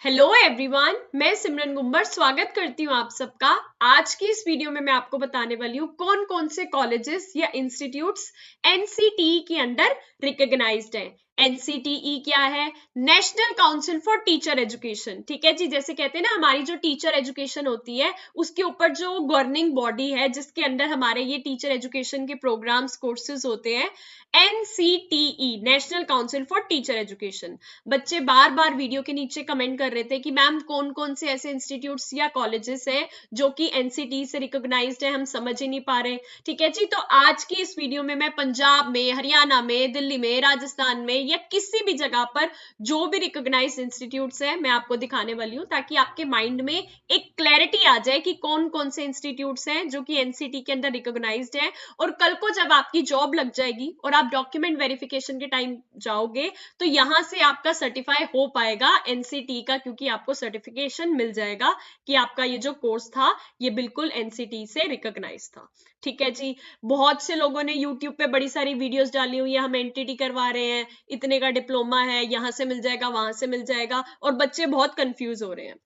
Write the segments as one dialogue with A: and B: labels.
A: Hello everyone, मैं सिमरन गुम्बर स्वागत करती हूँ आप सबका। आज की इस वीडियो में मैं आपको बताने वाली हूँ कौन कौन से कॉलेजेस या इंस्टीट्यूट्स एनसीटीई के अंडर रिकॉग्नाइज्ड हैं। एनसीटीई क्या है? National council for teacher education. ठीक है जी, जैसे कहते हैं ना हमारी जो टीचर एजुकेशन होती है उसके ऊपर जो गवर्निंग बॉडी है जिसके अंदर हमारे ये टीचर एजुकेशन के प्रोग्राम्स कोर्सेज होते हैं, NCTE national council for teacher education. बच्चे बार बार वीडियो के नीचे कमेंट कर रहे थे कि मैम कौन कौन से ऐसे इंस्टीट्यूट्स या कॉलेजेस हैं जो कि एनसीटी से रिकॉग्नाइज्ड है, हम समझ ही नहीं पा रहे। ठीक है जी, तो आज की इस वीडियो में मैं पंजाब में, हरियाणा में, दिल्ली में, राजस्थान में या किसी भी जगह पर जो भी रिकॉग्नाइज्ड इंस्टीट्यूट्स है मैं आपको दिखाने वाली हूँ, ताकि आपके माइंड में एक क्लैरिटी आ जाए कि कौन कौन से इंस्टीट्यूट्स हैं जो कि एनसीटी के अंदर रिकॉग्नाइज्ड है। और कल को जब आपकी जॉब लग जाएगी और आप डॉक्यूमेंट वेरिफिकेशन के टाइम जाओगे तो यहां से आपका सर्टिफाई हो पाएगा एनसीटी का, क्योंकि आपको सर्टिफिकेशन मिल जाएगा कि आपका ये जो कोर्स था ये बिल्कुल एनसीटी से रिकॉग्नाइज था। ठीक है जी, बहुत से लोगों ने यूट्यूब पे बड़ी सारी वीडियोस डाली हुई है, हम एनटीटी करवा रहे हैं, इतने का डिप्लोमा है, यहां से मिल जाएगा, वहां से मिल जाएगा, और बच्चे बहुत कंफ्यूज हो रहे हैं।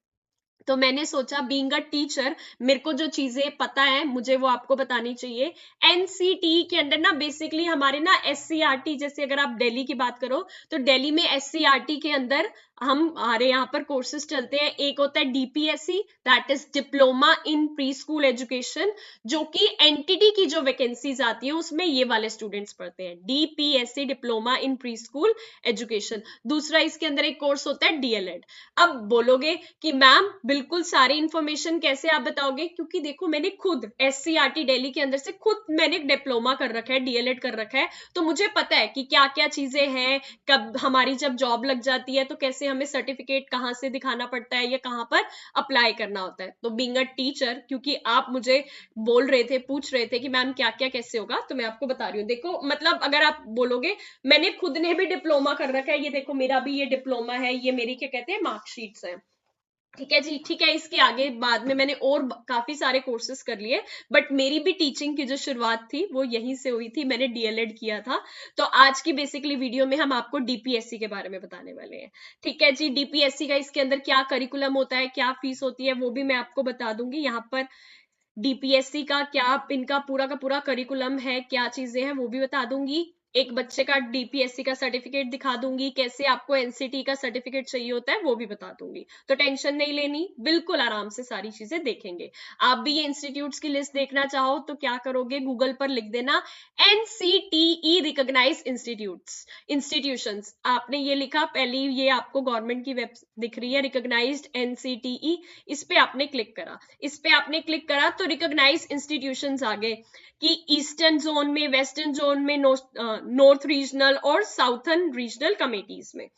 A: तो मैंने सोचा बीइंग अ टीचर मेरे को जो चीजें पता है मुझे वो आपको बतानी चाहिए। एनसीटी के अंदर ना बेसिकली हमारे ना एससीईआरटी, जैसे अगर आप दिल्ली की बात करो तो दिल्ली में एससीईआरटी के अंदर हमारे यहाँ पर कोर्सेज चलते हैं। एक होता है DPSC, that is diploma in pre school education, जो कि एनटीटी की जो वैकेंसीज आती है उसमें ये वाले स्टूडेंट्स पढ़ते हैं, DPSC diploma in pre school education. दूसरा इसके अंदर एक कोर्स होता है डीएलएड। अब बोलोगे कि मैम बिल्कुल सारी इंफॉर्मेशन कैसे आप बताओगे, क्योंकि देखो मैंने खुद एससीईआरटी दिल्ली के अंदर से खुद मैंने डिप्लोमा कर रखा है, डीएलएड कर रखा है, तो मुझे पता है कि क्या क्या चीजें हैं, कब हमारी जब जॉब लग जाती है तो कैसे हमें सर्टिफिकेट कहाँ से दिखाना पड़ता है या कहाँ पर अप्लाई करना होता है। तो बीइंग अ टीचर, क्योंकि आप मुझे बोल रहे थे, पूछ रहे थे कि मैम क्या क्या कैसे होगा, तो मैं आपको बता रही हूँ। देखो मतलब अगर आप बोलोगे मैंने खुद ने भी डिप्लोमा कर रखा है, ये देखो मेरा भी ये डिप्लोमा है, ये मेरी क्या कहते हैं मार्कशीट्स हैं। ठीक है जी, ठीक है, इसके आगे बाद में मैंने और काफी सारे कोर्सेज कर लिए, बट मेरी भी टीचिंग की जो शुरुआत थी वो यहीं से हुई थी, मैंने डीएलएड किया था। तो आज की बेसिकली वीडियो में हम आपको डीपीएससी के बारे में बताने वाले हैं। ठीक है जी, डीपीएससी का इसके अंदर क्या करिकुलम होता है, क्या फीस होती है, वो भी मैं आपको बता दूंगी। यहाँ पर डीपीएससी का क्या इनका पूरा का पूरा करिकुलम है, क्या चीजें हैं वो भी बता दूंगी। एक बच्चे का डीपीएससी का सर्टिफिकेट दिखा दूंगी, कैसे आपको एनसीटी का सर्टिफिकेट चाहिए होता है वो भी बता दूंगी। तो टेंशन नहीं लेनी, बिल्कुल आराम से सारी चीजें देखेंगे। आप भी ये इंस्टीट्यूट्स की लिस्ट देखना चाहो तो क्या करोगे, गूगल पर लिख देना एनसीटीई रिकॉग्नाइज्ड इंस्टीट्यूशंस। आपने ये लिखा, पहली ये आपको गवर्नमेंट की वेब दिख रही है रिकॉग्नाइज्ड एनसीटीई, इस पे आपने क्लिक करा। इस पे आपने क्लिक करा तो रिकॉग्नाइज इंस्टीट्यूशंस आ गए कि ईस्टर्न जोन में, वेस्टर्न जोन में, नॉर्थ रीजनल और साउथर्न रीजनल कमेटीज में।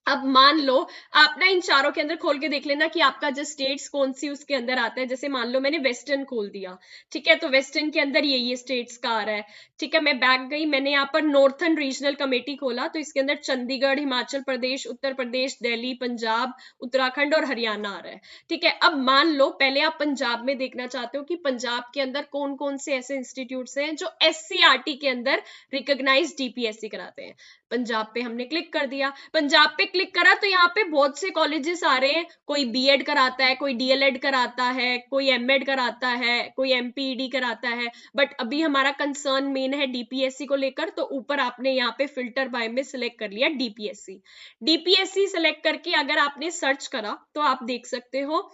A: अब मान लो आप ना इन चारों के अंदर खोल के देख लेना कि आपका जो स्टेट्स कौन सी उसके अंदर आता है। जैसे मान लो मैंने वेस्टर्न खोल दिया, ठीक है, तो वेस्टर्न के अंदर ये स्टेट्स का आ रहा है। ठीक है, मैं बैक गई, मैंने यहाँ पर नॉर्थर्न रीजनल कमेटी खोला तो इसके अंदर चंडीगढ़, हिमाचल प्रदेश, उत्तर प्रदेश, दिल्ली, पंजाब, उत्तराखंड और हरियाणा आ रहा है। ठीक है, अब मान लो पहले आप पंजाब में देखना चाहते हो कि पंजाब के अंदर कौन कौन से ऐसे इंस्टीट्यूट्स हैं जो एससीईआरटी के अंदर रिकॉग्नाइज डीपीएससी कराते हैं। पंजाब पे हमने क्लिक कर दिया, पंजाब पे क्लिक करा तो यहाँ पे बहुत से कॉलेजेस आ रहे हैं, कोई बीएड कराता है, कोई डीएलएड कराता है, कोई एमएड कराता है, कोई एमपीईडी कराता है। बट अभी हमारा कंसर्न मेन है डीपीएससी को लेकर, तो ऊपर आपने यहाँ पे फिल्टर बाय में सिलेक्ट कर लिया डीपीएससी। डीपीएससी सिलेक्ट करके अगर आपने सर्च करा तो आप देख सकते हो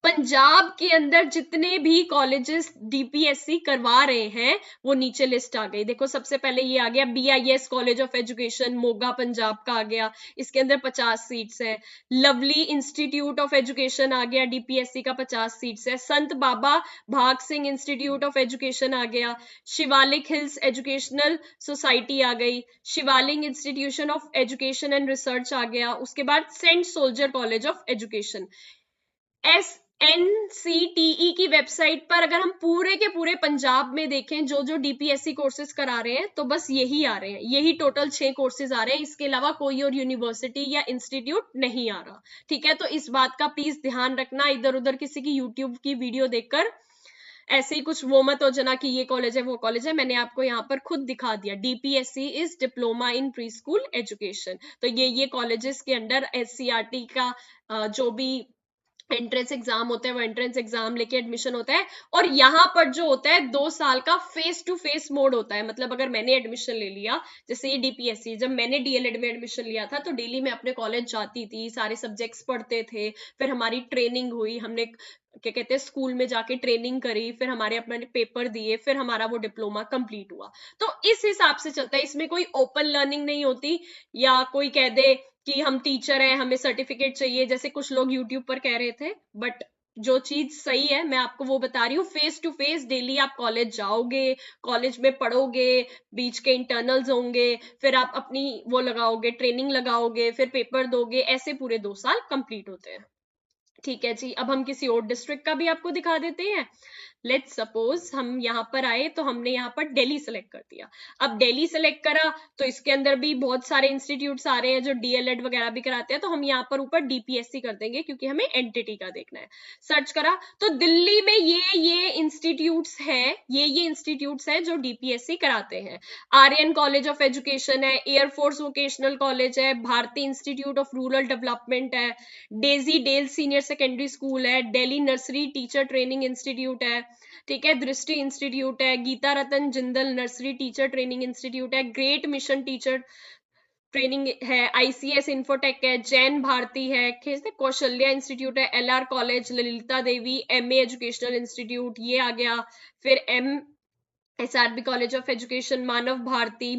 A: पंजाब के अंदर जितने भी कॉलेजेस डीपीएससी करवा रहे हैं वो नीचे लिस्ट आ गई। देखो सबसे पहले ये आ गया BIS college of education Moga Punjab का आ गया, इसके अंदर 50 सीट्स है। लवली इंस्टीट्यूट ऑफ एजुकेशन आ गया, डीपीएससी का 50 सीट्स है। Sant Baba Bhag Singh institute of education आ गया। शिवालिक हिल्स एजुकेशनल सोसाइटी आ गई। Shivalik institution of education and research आ गया। उसके बाद Saint Soldier college of education. NCTE की वेबसाइट पर अगर हम पूरे के पूरे पंजाब में देखें जो जो डीपीएससी कोर्सेज करा रहे हैं तो बस यही आ रहे हैं, यही टोटल 6 कोर्सेज आ रहे हैं, इसके अलावा कोई और यूनिवर्सिटी या इंस्टीट्यूट नहीं आ रहा। ठीक है, तो इस बात का प्लीज ध्यान रखना, इधर उधर किसी की यूट्यूब की वीडियो देखकर ऐसे ही कुछ वो मत हो जाना कि ये कॉलेज है वो कॉलेज है, मैंने आपको यहाँ पर खुद दिखा दिया, DPSC is diploma in pre school education. तो ये कॉलेजेस के अंडर SCERT का जो भी एंट्रेंस एग्जाम होता है वो एंट्रेंस एग्जाम लेके एडमिशन होता है। और यहाँ पर जो होता है 2 साल का फेस टू फेस मोड होता है। मतलब अगर मैंने एडमिशन ले लिया, जैसे ये DPSC, जब मैंने DLED में एडमिशन लिया था तो डेली मैं अपने कॉलेज जाती थी, सारे सब्जेक्ट्स पढ़ते थे, फिर हमारी ट्रेनिंग हुई, हमने क्या कहते हैं स्कूल में जाके ट्रेनिंग करी, फिर हमारे अपने पेपर दिए, फिर हमारा वो डिप्लोमा कंप्लीट हुआ। तो इस हिसाब से चलता है, इसमें कोई ओपन लर्निंग नहीं होती या कोई कह दे कि हम टीचर हैं हमें सर्टिफिकेट चाहिए, जैसे कुछ लोग यूट्यूब पर कह रहे थे। बट जो चीज सही है मैं आपको वो बता रही हूँ, फेस टू फेस डेली आप कॉलेज जाओगे, कॉलेज में पढ़ोगे, बीच के इंटरनल्स होंगे, फिर आप अपनी वो लगाओगे, ट्रेनिंग लगाओगे, फिर पेपर दोगे, ऐसे पूरे 2 साल कंप्लीट होते हैं। ठीक है जी, अब हम किसी और डिस्ट्रिक्ट का भी आपको दिखा देते हैं। लेट्स सपोज हम यहाँ पर आए तो हमने यहाँ पर दिल्ली सेलेक्ट कर दिया। अब दिल्ली सेलेक्ट करा तो इसके अंदर भी बहुत सारे इंस्टीट्यूट्स आ रहे हैं जो DLED वगैरह भी कराते हैं, तो हम यहाँ पर ऊपर DPSC कर देंगे क्योंकि हमें एंटिटी का देखना है। सर्च करा तो दिल्ली में ये इंस्टीट्यूट्स हैं, ये इंस्टीट्यूट्स हैं जो DPSC कराते हैं। आर्यन कॉलेज ऑफ एजुकेशन है, एयरफोर्स वोकेशनल कॉलेज है, Bharatiya institute of rural development है, Daisy Dale senior secondary school है, Delhi nursery teacher training institute है, ठीक है, दृष्टि इंस्टीट्यूट है, Geeta Ratan Jindal nursery teacher training institute है, ग्रेट मिशन टीचर ट्रेनिंग है, ICS इन्फोटेक है, जैन भारती है, कौशल्या इंस्टीट्यूट है, LR college, Lalita Devi MA educational institute ये आ गया, फिर SRB कॉलेज ऑफ एजुकेशन, मानव भारती,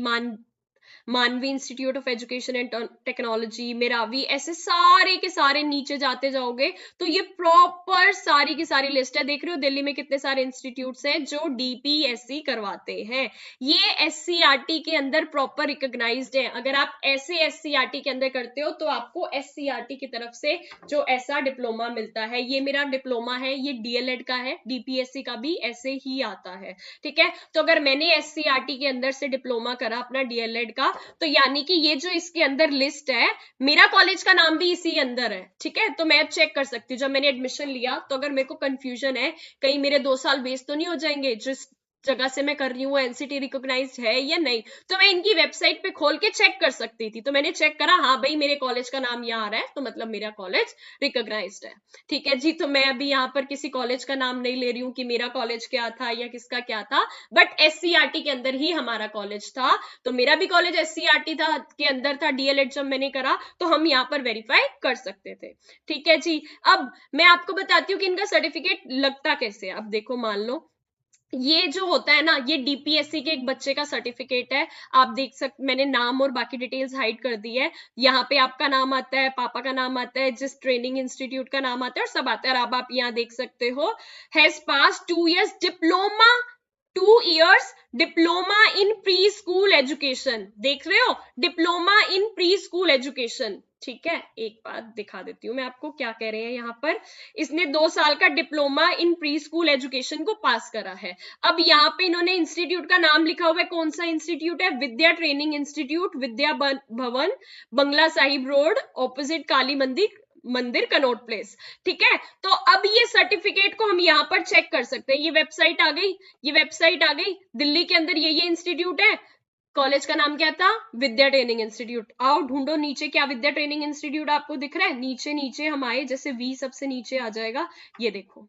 A: मानवी institute of education and technology, Meravi, ऐसे सारे के सारे नीचे जाते जाओगे तो ये प्रॉपर सारी की सारी लिस्ट है। देख रहे हो दिल्ली में कितने सारे इंस्टीट्यूट्स हैं जो DPSC करवाते हैं। ये SCERT के अंदर प्रॉपर रिकॉग्नाइज्ड है। अगर आप ऐसे SCERT के अंदर करते हो तो आपको SCERT की तरफ से जो ऐसा डिप्लोमा मिलता है, ये मेरा डिप्लोमा है, ये DLED का है, DPSC का भी ऐसे ही आता है। ठीक है, तो अगर मैंने SCERT के अंदर से डिप्लोमा करा अपना DLED का, तो यानी कि ये जो इसके अंदर लिस्ट है, मेरा कॉलेज का नाम भी इसी अंदर है। ठीक है, तो मैं अब चेक कर सकती हूँ जब मैंने एडमिशन लिया, तो अगर मेरे को कंफ्यूजन है कहीं मेरे 2 साल वेस्ट तो नहीं हो जाएंगे, जिस जगह से मैं कर रही हूँ NCT रिकॉग्नाइज्ड है या नहीं, तो मैं इनकी वेबसाइट पे खोल के चेक कर सकती थी। तो मैंने चेक करा, हाँ भाई मेरे कॉलेज का नाम यहाँ आ रहा है, तो मतलब मेरा कॉलेज रिकॉग्नाइज्ड है। ठीक है जी, तो मैं अभी यहाँ पर किसी कॉलेज का नाम नहीं ले रही हूँ कि मेरा कॉलेज क्या था या किसका क्या था, बट SCERT के अंदर ही हमारा कॉलेज था। तो मेरा भी कॉलेज SCERT था के अंदर था, DLED जब मैंने करा तो हम यहाँ पर वेरीफाई कर सकते थे। ठीक है जी, अब मैं आपको बताती हूँ कि इनका सर्टिफिकेट लगता कैसे है। अब देखो, मान लो ये जो होता है ना, ये DPSC के एक बच्चे का सर्टिफिकेट है। आप देख सकते, मैंने नाम और बाकी डिटेल्स हाइड कर दी है। यहाँ पे आपका नाम आता है, पापा का नाम आता है, जिस ट्रेनिंग इंस्टीट्यूट का नाम आता है, और सब आता है। और अब आप यहाँ देख सकते हो, has pass 2 years diploma, 2 years diploma in pre school education. देख रहे हो, diploma in pre school education. ठीक है, एक बात दिखा देती हूँ मैं आपको क्या कह रहे हैं यहाँ पर। इसने 2 साल का diploma in pre school education को पास करा है। अब यहाँ पे इन्होंने इंस्टीट्यूट का नाम लिखा हुआ है, कौन सा इंस्टीट्यूट है? विद्या training institute, Vidya Bhavan, Bangla Sahib road, opposite काली मंदिर कनॉट प्लेस। ठीक है, तो अब ये सर्टिफिकेट को हम यहाँ पर चेक कर सकते हैं। ये वेबसाइट आ गई, ये वेबसाइट आ गई, दिल्ली के अंदर ये इंस्टीट्यूट है, कॉलेज का नाम क्या था? विद्या ट्रेनिंग इंस्टीट्यूट। आओ ढूंढो नीचे, क्या विद्या ट्रेनिंग इंस्टीट्यूट आपको दिख रहा है? नीचे नीचे हम आए, जैसे V सबसे नीचे आ जाएगा, ये देखो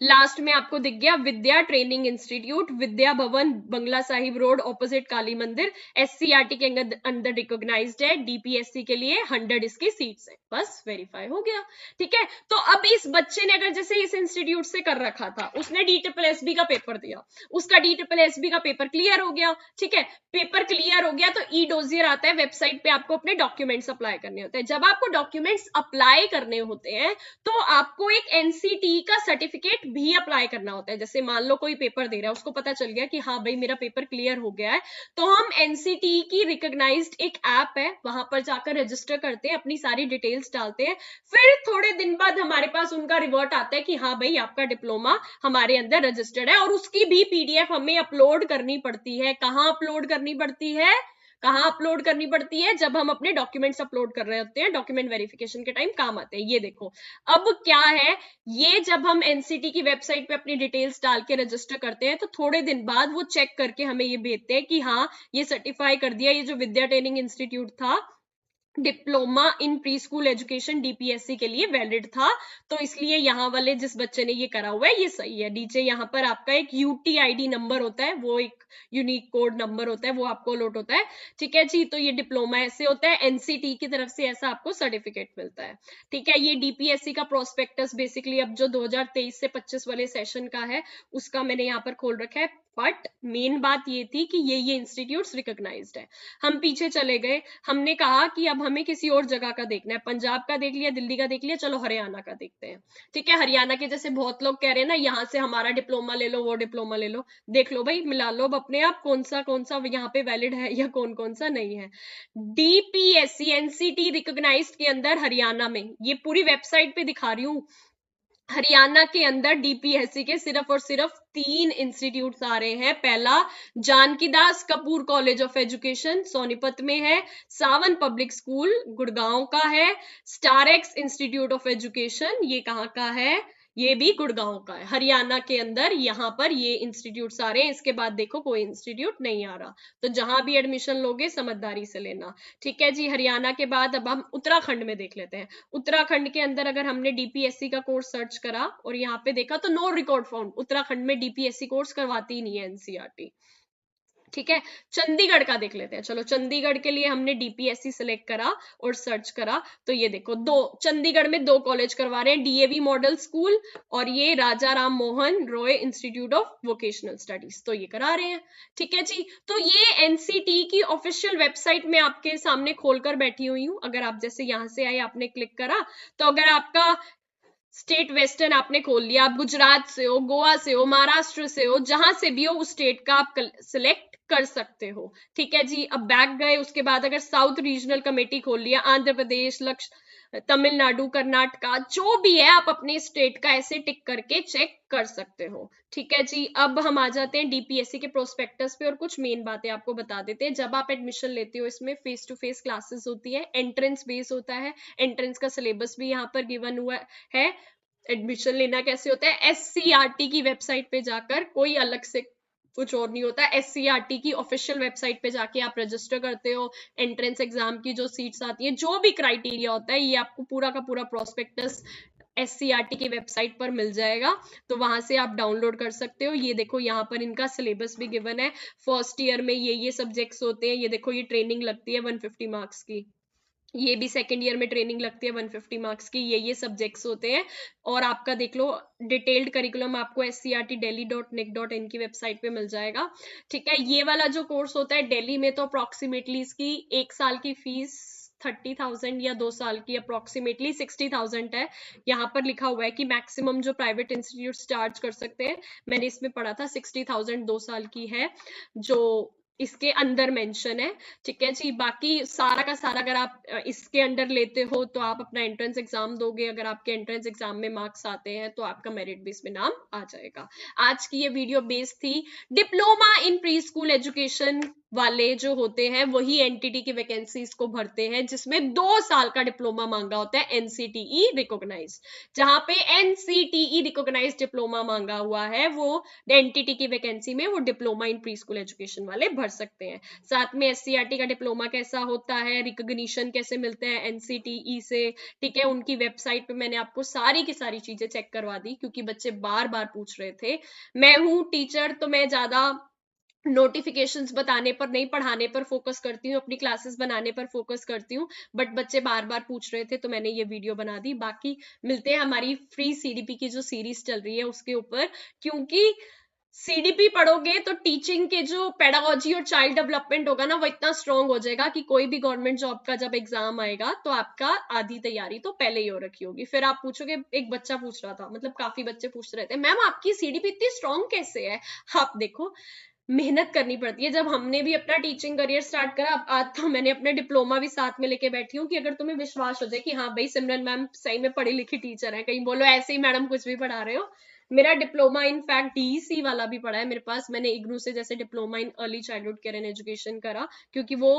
A: लास्ट में आपको दिख गया विद्या training institute, Vidya Bhavan, Bangla Sahib road, opposite काली मंदिर, SCERT के अंदर रिकॉग्नाइज्ड है, DPSC के लिए 100 इसकी सीट्स है। बस वेरीफाई हो गया। ठीक है, तो अब इस बच्चे ने अगर जैसे इस इंस्टीट्यूट से कर रखा था, उसने DSSB का पेपर दिया, उसका DSSB का पेपर क्लियर हो गया। ठीक है, पेपर क्लियर हो गया तो E-डोजियर आता है, वेबसाइट पे आपको अपने डॉक्यूमेंट्स अप्लाई करने होते हैं। जब आपको डॉक्यूमेंट्स अप्लाई करने होते हैं तो आपको एक NCT का सर्टिफिकेट भी अप्लाई करना होता है। जैसे मान लो कोई पेपर दे रहा है, उसको पता चल गया कि हाँ भाई मेरा पेपर क्लियर हो गया है, तो हम NCT की रिकॉग्नाइज्ड एक ऐप है, वहां पर जाकर रजिस्टर करते हैं, अपनी सारी डिटेल्स डालते हैं, फिर थोड़े दिन बाद हमारे पास उनका रिवर्ट आता है कि हाँ भाई आपका डिप्लोमा हमारे अंदर रजिस्टर्ड है, और उसकी भी PDF हमें अपलोड करनी पड़ती है। कहाँ अपलोड करनी पड़ती है? कहाँ अपलोड करनी पड़ती है? जब हम अपने डॉक्यूमेंट्स अपलोड कर रहे होते हैं, डॉक्यूमेंट वेरिफिकेशन के टाइम काम आते हैं। ये देखो अब क्या है, ये जब हम एनसीटी की वेबसाइट पे अपनी डिटेल्स डाल के रजिस्टर करते हैं तो थोड़े दिन बाद वो चेक करके हमें ये भेजते हैं कि हाँ ये सर्टिफाई कर दिया, ये जो विद्या ट्रेनिंग इंस्टीट्यूट था diploma in pre school education DPSC के लिए वैलिड था, तो इसलिए यहाँ वाले जिस बच्चे ने ये करा हुआ है ये सही है। नीचे यहाँ पर आपका एक यूटीआईडी नंबर होता है, वो एक यूनिक कोड नंबर होता है, वो आपको अलॉट होता है। ठीक है जी, तो ये डिप्लोमा ऐसे होता है, एनसीटी की तरफ से ऐसा आपको सर्टिफिकेट मिलता है। ठीक है, ये डीपीएससी का प्रोस्पेक्टस बेसिकली अब जो 2023 से 25 वाले सेशन का है उसका मैंने यहाँ पर खोल रखा है, बट मेन बात ये थी कि ये इंस्टीट्यूट्स रिकॉग्नाइज्ड है। हम पीछे चले गए, हमने कहा कि अब हमें किसी और जगह का देखना है, पंजाब का देख लिया, दिल्ली का देख लिया, चलो हरियाणा का देखते हैं। ठीक है, हरियाणा के जैसे बहुत लोग कह रहे हैं ना यहाँ से हमारा डिप्लोमा ले लो, वो डिप्लोमा ले लो, देख लो भाई, मिला लो अब अपने आप कौन सा यहाँ पे वैलिड है या कौन सा नहीं है। डीपीएससी एनसीटी रिकॉग्नाइज्ड के अंदर हरियाणा में, ये पूरी वेबसाइट पे दिखा रही हूँ, हरियाणा के अंदर डीपीएससी के सिर्फ और सिर्फ 3 इंस्टीट्यूट आ रहे हैं। पहला Janki Das Kapoor college of education Sonipat में है, सावन पब्लिक स्कूल गुड़गांव का है, स्टारएक्स इंस्टीट्यूट ऑफ एजुकेशन ये कहाँ का है, ये भी गुड़गांव का है। हरियाणा के अंदर यहाँ पर ये इंस्टीट्यूट आ रहे हैं, इसके बाद देखो कोई इंस्टीट्यूट नहीं आ रहा, तो जहां भी एडमिशन लोगे समझदारी से लेना। ठीक है जी, हरियाणा के बाद अब हम उत्तराखंड में देख लेते हैं। उत्तराखंड के अंदर अगर हमने डीपीएससी का कोर्स सर्च करा और यहाँ पे देखा तो नो रिकॉर्ड फाउंड, उत्तराखंड में डीपीएससी कोर्स करवाती ही नहीं है एनसीईआरटी। ठीक है, चंडीगढ़ का देख लेते हैं। चलो चंडीगढ़ के लिए हमने डीपीएससी सिलेक्ट करा और सर्च करा, तो ये देखो चंडीगढ़ में 2 कॉलेज करवा रहे हैं, डीएवी मॉडल स्कूल और ये Raja Ram Mohan Roy institute of vocational studies, तो ये करा रहे हैं। ठीक है जी, तो ये एनसीटी की ऑफिशियल वेबसाइट में आपके सामने खोलकर बैठी हुई हूँ। अगर आप जैसे यहाँ से आए, आपने क्लिक करा, तो अगर आपका स्टेट वेस्टर्न आपने खोल लिया, आप गुजरात से हो, गोवा से हो, महाराष्ट्र से हो, जहां से भी हो उस स्टेट का आप सिलेक्ट कर सकते हो। ठीक है जी, अब बैक गए, उसके बाद अगर साउथ रीजनल कमेटी खोल लिया, आंध्र प्रदेश, तमिलनाडु, कर्नाटका, जो भी है आप अपने स्टेट का ऐसे टिक करके चेक कर सकते हो। ठीक है जी, अब हम आ जाते हैं डीपीएससी के प्रोस्पेक्टस पे और कुछ मेन बातें आपको बता देते हैं। जब आप एडमिशन लेते हो इसमें फेस टू फेस क्लासेस होती है, एंट्रेंस बेस होता है, एंट्रेंस का सिलेबस भी यहाँ पर गिवन हुआ है। एडमिशन लेना कैसे होता है, एससीईआरटी की वेबसाइट पे जाकर, कोई अलग से कुछ और नहीं होता। एससीईआरटी की ऑफिशियल वेबसाइट पे जाके आप रजिस्टर करते हो, एंट्रेंस एग्जाम की जो सीट्स आती है, जो भी क्राइटेरिया होता है, ये आपको पूरा का पूरा प्रोस्पेक्टस एससीईआरटी की वेबसाइट पर मिल जाएगा, तो वहां से आप डाउनलोड कर सकते हो। ये देखो यहाँ पर इनका सिलेबस भी गिवन है, फर्स्ट ईयर में ये सब्जेक्ट्स होते हैं, ये देखो ये ट्रेनिंग लगती है 150 मार्क्स की, ये भी सेकेंड ईयर में ट्रेनिंग लगती है 150 मार्क्स की, ये सब्जेक्ट्स होते हैं। और आपका देख लो डिटेल्ड करिकुलम आपको scrtdelhi.nic.in की वेबसाइट पे मिल जाएगा। ठीक है, ये वाला जो कोर्स होता है दिल्ली में, तो अप्रोक्सीमेटली इसकी 1 साल की फीस 30,000 या 2 साल की अप्रोक्सीमेटली 60,000 है। यहाँ पर लिखा हुआ है कि मैक्सिमम जो प्राइवेट इंस्टीट्यूट चार्ज कर सकते हैं, मैंने इसमें पढ़ा था 60,000 2 साल की है, जो इसके अंदर मेंशन है। ठीक है जी, बाकी सारा का सारा अगर आप इसके अंडर लेते हो तो आप अपना एंट्रेंस एग्जाम दोगे, अगर आपके एंट्रेंस एग्जाम में मार्क्स आते हैं तो आपका मेरिट बेस में नाम आ जाएगा। आज की ये वीडियो बेस थी diploma in pre school education वाले जो होते हैं वही एनटीटी की वैकेंसीज को भरते हैं, जिसमें 2 साल का डिप्लोमा मांगा होता है एनसीटीई रिकॉग्नाइज्ड। जहां पे एनसीटीई रिकॉग्नाइज्ड डिप्लोमा मांगा हुआ है वो एनटीटी की वैकेंसी में वो diploma in pre school education वाले भर सकते हैं। साथ में एससीईआरटी का डिप्लोमा कैसा होता है, रिकॉग्निशन कैसे मिलते हैं एनसीटीई से, ठीक है, उनकी वेबसाइट पे मैंने आपको सारी की सारी चीजें चेक करवा दी, क्योंकि बच्चे बार बार पूछ रहे थे। मैं हूं टीचर तो मैं ज्यादा नोटिफिकेशंस बताने पर नहीं, पढ़ाने पर फोकस करती हूँ, अपनी क्लासेस बनाने पर फोकस करती हूँ, बट बच्चे बार बार पूछ रहे थे तो मैंने ये वीडियो बना दी। बाकी मिलते हैं हमारी फ्री सीडीपी की जो सीरीज चल रही है उसके ऊपर, क्योंकि सीडीपी पढ़ोगे तो टीचिंग के जो पेडागोजी और चाइल्ड डेवलपमेंट होगा ना, वो इतना स्ट्रांग हो जाएगा कि कोई भी गवर्नमेंट जॉब का जब एग्जाम आएगा तो आपका आधी तैयारी तो पहले ही हो रखी होगी। फिर आप पूछोगे, एक बच्चा पूछ रहा था, मतलब काफी बच्चे पूछ रहे थे, मैम आपकी सीडीपी इतनी स्ट्रांग कैसे है? आप देखो, मेहनत करनी पड़ती है। जब हमने भी अपना टीचिंग करियर स्टार्ट करा, आज तो मैंने अपने डिप्लोमा भी साथ में लेके बैठी हूँ, कि अगर तुम्हें विश्वास हो जाए कि हाँ भाई सिमरन मैम सही में पढ़ी लिखी टीचर है, कहीं बोलो ऐसे ही मैडम कुछ भी पढ़ा रहे हो, मेरा डिप्लोमा इनफैक्ट डीईसी वाला भी पढ़ा है मेरे पास, मैंने इग्नू से जैसे diploma in early childhood care and education करा, क्योंकि वो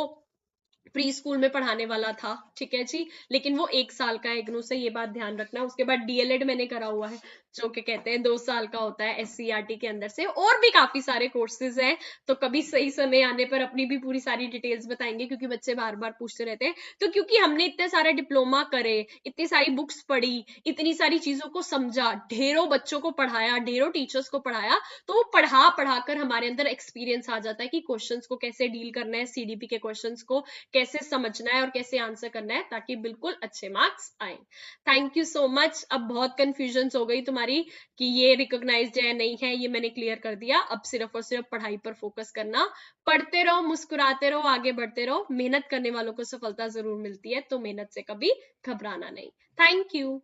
A: प्री स्कूल में पढ़ाने वाला था, ठीक है जी, लेकिन वो 1 साल का है इग्नू से, ये बात ध्यान रखना। उसके बाद डीएलएड मैंने करा हुआ है, जो कि कहते हैं 2 साल का होता है एससीईआरटी के अंदर से। और भी काफी सारे कोर्सेज हैं, तो कभी सही समय आने पर अपनी भी पूरी सारी डिटेल्स बताएंगे, क्योंकि बच्चे बार बार पूछते रहते हैं। तो क्योंकि हमने इतने सारे डिप्लोमा करे, इतनी सारी बुक्स पढ़ी, इतनी सारी चीजों को समझा, ढेरों बच्चों को पढ़ाया, ढेरों टीचर्स को पढ़ाया, तो वो पढ़ा पढ़ाकर हमारे अंदर एक्सपीरियंस आ जाता है कि क्वेश्चंस को कैसे डील करना है, सीडीपी के क्वेश्चंस को कैसे समझना है और कैसे आंसर करना है, ताकि बिल्कुल अच्छे मार्क्स आए। Thank you so much. अब बहुत कंफ्यूजन हो गई तुम्हारी कि ये रिकॉग्नाइज्ड है नहीं है, ये मैंने क्लियर कर दिया। अब सिर्फ और सिर्फ पढ़ाई पर फोकस करना, पढ़ते रहो, मुस्कुराते रहो, आगे बढ़ते रहो। मेहनत करने वालों को सफलता जरूर मिलती है, तो मेहनत से कभी घबराना नहीं। Thank you.